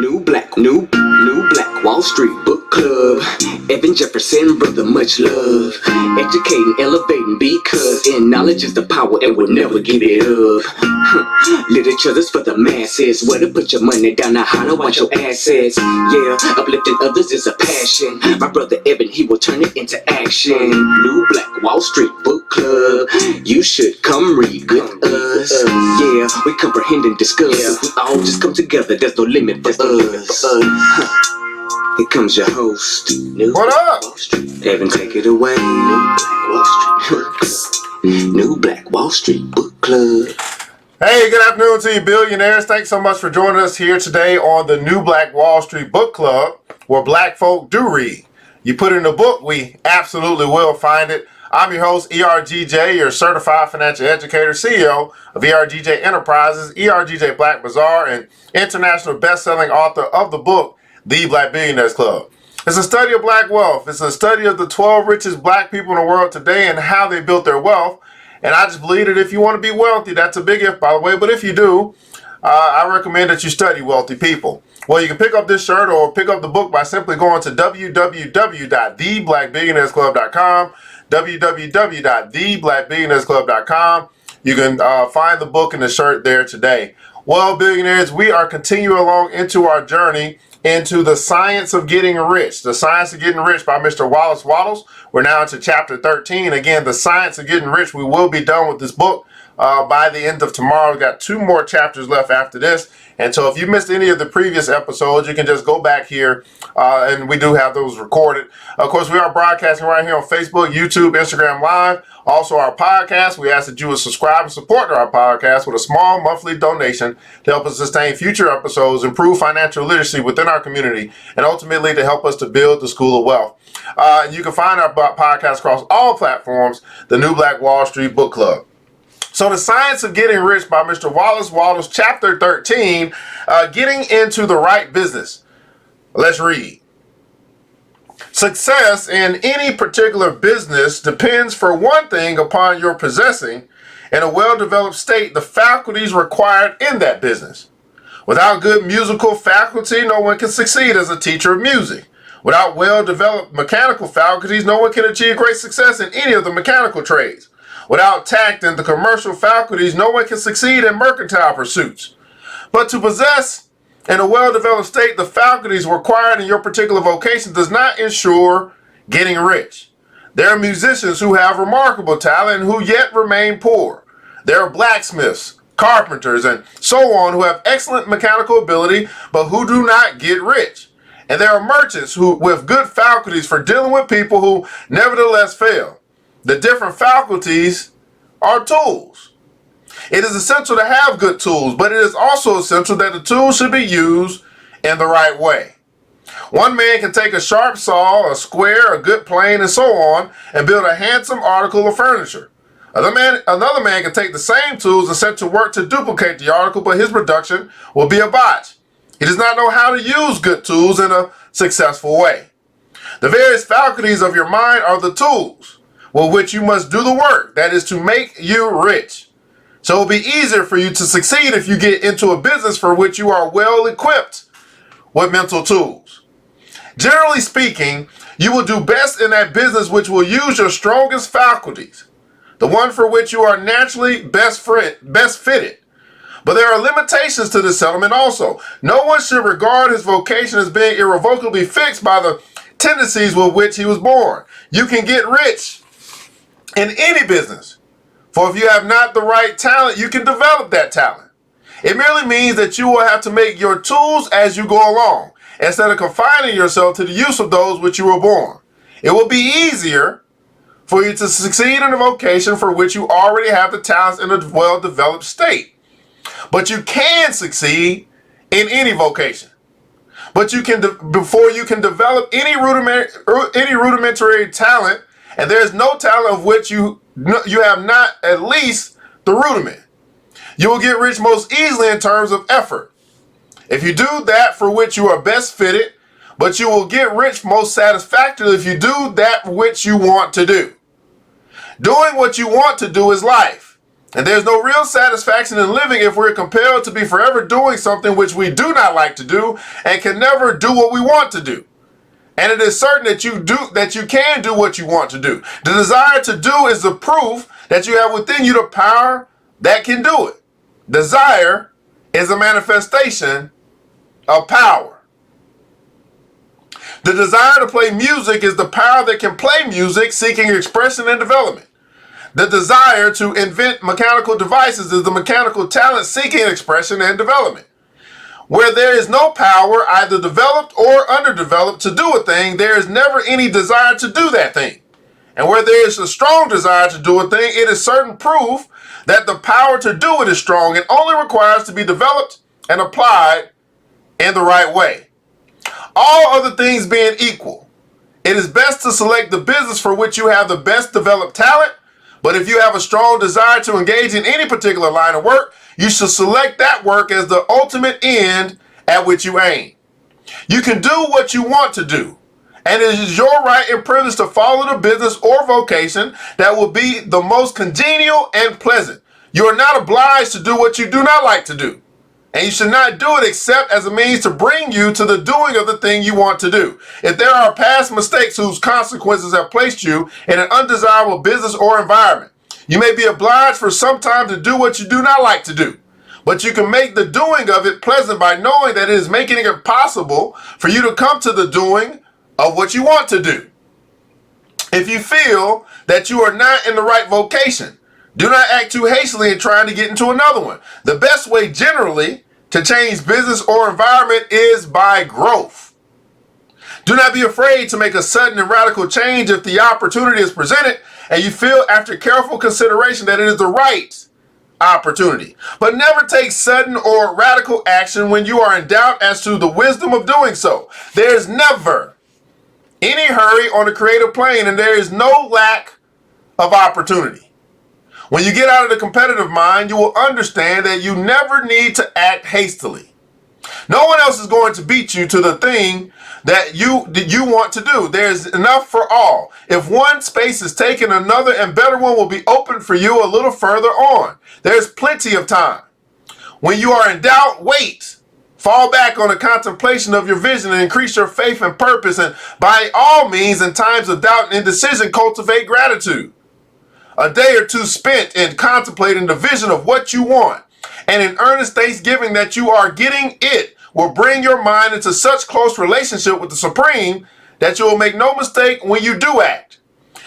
New Black Wall Street Book Club. Evan Jefferson, brother, much love. Educating, elevating, because in knowledge is the power and we'll never give it up. Literature's for the masses. Where to put your money down, now how to watch your assets. Yeah, uplifting others is a passion. My brother Evan, he will turn it into action. New Black Wall Street Book Club. You should come read with us. Yeah, we comprehend and discuss. If we all just come together, there's no limit for us. Here comes your host. What up? Evan, take it away. New Black Wall Street Book Club. Hey, good afternoon to you billionaires. Thanks so much for joining us here today on the New Black Wall Street Book Club, where black folk do read. You put in the book, we absolutely will find it. I'm your host, ERGJ, your certified financial educator, CEO of ERGJ Enterprises, ERGJ Black Bazaar, and international best-selling author of the book, The Black Billionaires Club. It's a study of black wealth. It's a study of the 12 richest black people in the world today and how they built their wealth. And I just believe that if you want to be wealthy, that's a big if, by the way, but if you do, I recommend that you study wealthy people. Well, you can pick up this shirt or pick up the book by simply going to www.theblackbillionairesclub.com, www.theblackbillionairesclub.com. You can find the book and the shirt there today. Well, billionaires, we are continuing along into our journey into the science of getting rich. The Science of Getting Rich by Mr. Wallace. We're now into chapter 13. Again, the Science of Getting Rich. We will be done with this book by the end of tomorrow. We've got 2 more chapters left after this. And so if you missed any of the previous episodes, you can just go back here and we do have those recorded. Of course, we are broadcasting right here on Facebook, YouTube, Instagram Live. Also our podcast. We ask that you would subscribe and support our podcast with a small monthly donation to help us sustain future episodes, improve financial literacy within our community, and ultimately to help us to build the School of Wealth. You can find our podcast across all platforms, the New Black Wall Street Book Club. So the Science of Getting Rich by Mr. Wallace, chapter 13, getting into the right business. Let's read. Success in any particular business depends for one thing upon your possessing, in a well-developed state, the faculties required in that business. Without good musical faculty, no one can succeed as a teacher of music. Without well-developed mechanical faculties, no one can achieve great success in any of the mechanical trades. Without tact and the commercial faculties, no one can succeed in mercantile pursuits. But to possess in a well-developed state the faculties required in your particular vocation does not ensure getting rich. There are musicians who have remarkable talent and who yet remain poor. There are blacksmiths, carpenters, and so on who have excellent mechanical ability but who do not get rich. And there are merchants who with good faculties for dealing with people who nevertheless fail. The different faculties are tools. It is essential to have good tools, but it is also essential that the tools should be used in the right way. One man can take a sharp saw, a square, a good plane, and so on, and build a handsome article of furniture. Another man can take the same tools and set to work to duplicate the article, but his production will be a botch. He does not know how to use good tools in a successful way. The various faculties of your mind are the tools with which you must do the work, that is to make you rich. So it'll be easier for you to succeed if you get into a business for which you are well equipped with mental tools. Generally speaking, you will do best in that business which will use your strongest faculties, the one for which you are naturally best fitted. But there are limitations to this settlement also. No one should regard his vocation as being irrevocably fixed by the tendencies with which he was born. You can get rich in any business, for if you have not the right talent, you can develop that talent. It merely means that you will have to make your tools as you go along, instead of confining yourself to the use of those which you were born. It will be easier for you to succeed in a vocation for which you already have the talents in a well-developed state. But you can succeed in any vocation. But before you can develop any rudimentary talent, and there is no talent of which you have not at least the rudiment, you will get rich most easily in terms of effort. If you do that for which you are best fitted, but you will get rich most satisfactorily if you do that which you want to do. Doing what you want to do is life. And there's no real satisfaction in living if we're compelled to be forever doing something which we do not like to do and can never do what we want to do. And it is certain that you can do what you want to do. The desire to do is the proof that you have within you the power that can do it. Desire is a manifestation of power. The desire to play music is the power that can play music, seeking expression and development. The desire to invent mechanical devices is the mechanical talent seeking expression and development. Where there is no power, either developed or underdeveloped, to do a thing, there is never any desire to do that thing. And where there is a strong desire to do a thing, it is certain proof that the power to do it is strong and only requires to be developed and applied in the right way. All other things being equal, it is best to select the business for which you have the best developed talent. But if you have a strong desire to engage in any particular line of work, you should select that work as the ultimate end at which you aim. You can do what you want to do, and it is your right and privilege to follow the business or vocation that will be the most congenial and pleasant. You are not obliged to do what you do not like to do, and you should not do it except as a means to bring you to the doing of the thing you want to do. If there are past mistakes whose consequences have placed you in an undesirable business or environment, you may be obliged for some time to do what you do not like to do. But you can make the doing of it pleasant by knowing that it is making it possible for you to come to the doing of what you want to do. If you feel that you are not in the right vocation, do not act too hastily in trying to get into another one. The best way generally to change business or environment is by growth. Do not be afraid to make a sudden and radical change if the opportunity is presented and you feel after careful consideration that it is the right opportunity. But never take sudden or radical action when you are in doubt as to the wisdom of doing so. There's never any hurry on the creative plane, and there is no lack of opportunity. When you get out of the competitive mind, you will understand that you never need to act hastily. No one else is going to beat you to the thing that you want to do. There's enough for all. If one space is taken, another and better one will be open for you a little further on. There's plenty of time. When you are in doubt, wait. Fall back on the contemplation of your vision and increase your faith and purpose. And by all means, in times of doubt and indecision, cultivate gratitude. A day or two spent in contemplating the vision of what you want and in earnest thanksgiving that you are getting it will bring your mind into such close relationship with the Supreme that you will make no mistake when you do act.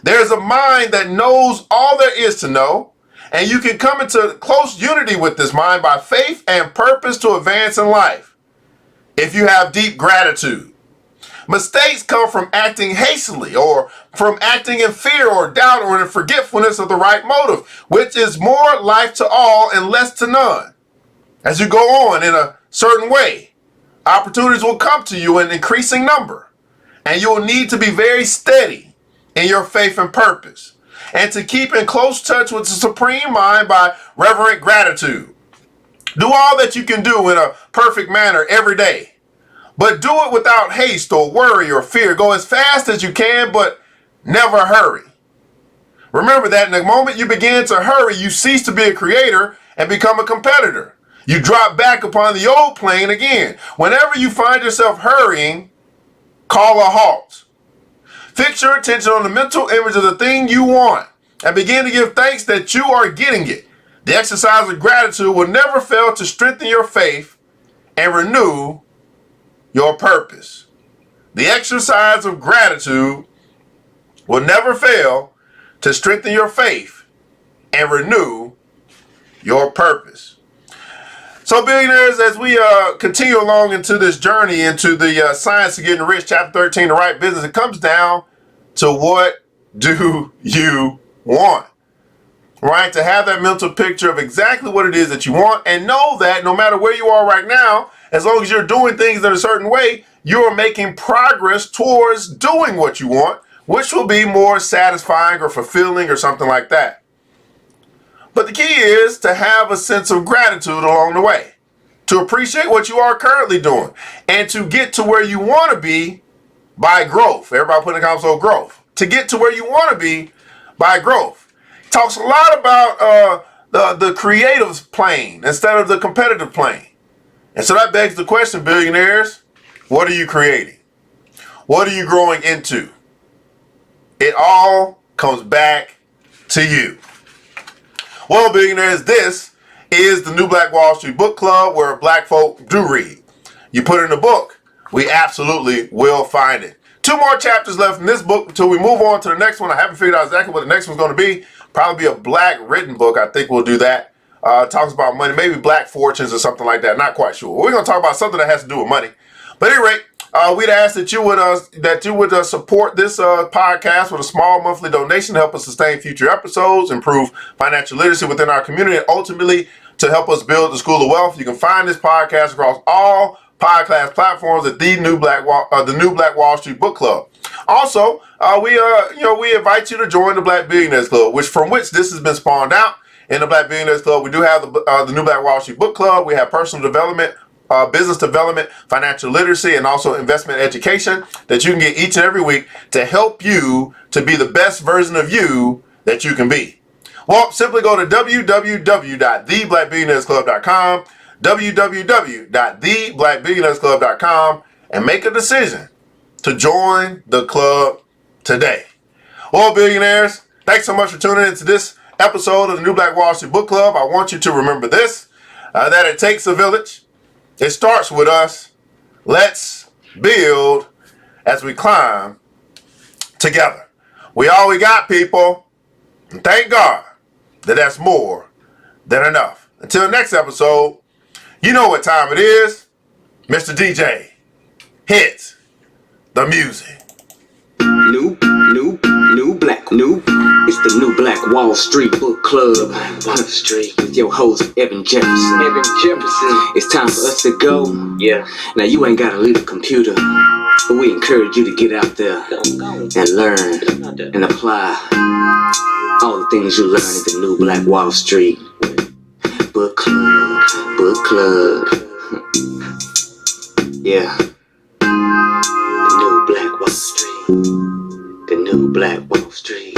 There's a mind that knows all there is to know, and you can come into close unity with this mind by faith and purpose to advance in life if you have deep gratitude. Mistakes come from acting hastily or from acting in fear or doubt or in forgetfulness of the right motive, which is more life to all and less to none. As you go on in a certain way, opportunities will come to you in increasing number, and you will need to be very steady in your faith and purpose, and to keep in close touch with the Supreme Mind by reverent gratitude. Do all that you can do in a perfect manner every day. But do it without haste or worry or fear. Go as fast as you can, but never hurry. Remember that in the moment you begin to hurry, you cease to be a creator and become a competitor. You drop back upon the old plane again. Whenever you find yourself hurrying, call a halt. Fix your attention on the mental image of the thing you want and begin to give thanks that you are getting it. The exercise of gratitude will never fail to strengthen your faith and renew your purpose. The exercise of gratitude will never fail to strengthen your faith and renew your purpose. So billionaires, as we continue along into this journey into the Science of Getting Rich, chapter 13, the right business, it comes down to what do you want? Right? To have that mental picture of exactly what it is that you want, and know that no matter where you are right now, as long as you're doing things in a certain way, you are making progress towards doing what you want, which will be more satisfying or fulfilling or something like that. But the key is to have a sense of gratitude along the way, to appreciate what you are currently doing, and to get to where you want to be by growth. Everybody put in the comments on growth. To get to where you want to be by growth. Talks a lot about the creative plane instead of the competitive plane. And so that begs the question, billionaires, what are you creating? What are you growing into? It all comes back to you. Well, billionaires, this is the New Black Wall Street Book Club, where black folk do read. You put in a book, we absolutely will find it. 2 more chapters left in this book until we move on to the next one. I haven't figured out exactly what the next one's going to be. Probably be a black written book. I think we'll do that. Talks about money, maybe black fortunes or something like that. Not quite sure. We're going to talk about something that has to do with money. But at any rate, we'd ask that you would support this podcast with a small monthly donation to help us sustain future episodes, improve financial literacy within our community, and ultimately to help us build the School of Wealth. You can find this podcast across all podcast platforms at the New Black Wall Street Book Club. Also, we invite you to join the Black Billionaires Club, from which this has been spawned out. In the Black Billionaires Club, we do have the New Black Wall Street Book Club. We have personal development, business development, financial literacy, and also investment education that you can get each and every week to help you to be the best version of you that you can be. Well, simply go to www.theblackbillionairesclub.com, www.theblackbillionairesclub.com, and make a decision to join the club today. Well, billionaires, thanks so much for tuning into this episode of the New Black Wall Street Book Club. I want you to remember this, that it takes a village. It starts with us. Let's build as we climb together. We all we got, people. And thank God that that's more than enough. Until next episode, you know what time it is. Mr. DJ, hit the music. It's the New Black Wall Street Book Club. Wall Street with your host Evan Jefferson. It's time for us to go. Yeah. Now you ain't gotta leave the computer, but we encourage you to get out there and learn and apply all the things you learn at the New Black Wall Street Book Club. Yeah. The New Black Wall Street. The New Black Wall Street.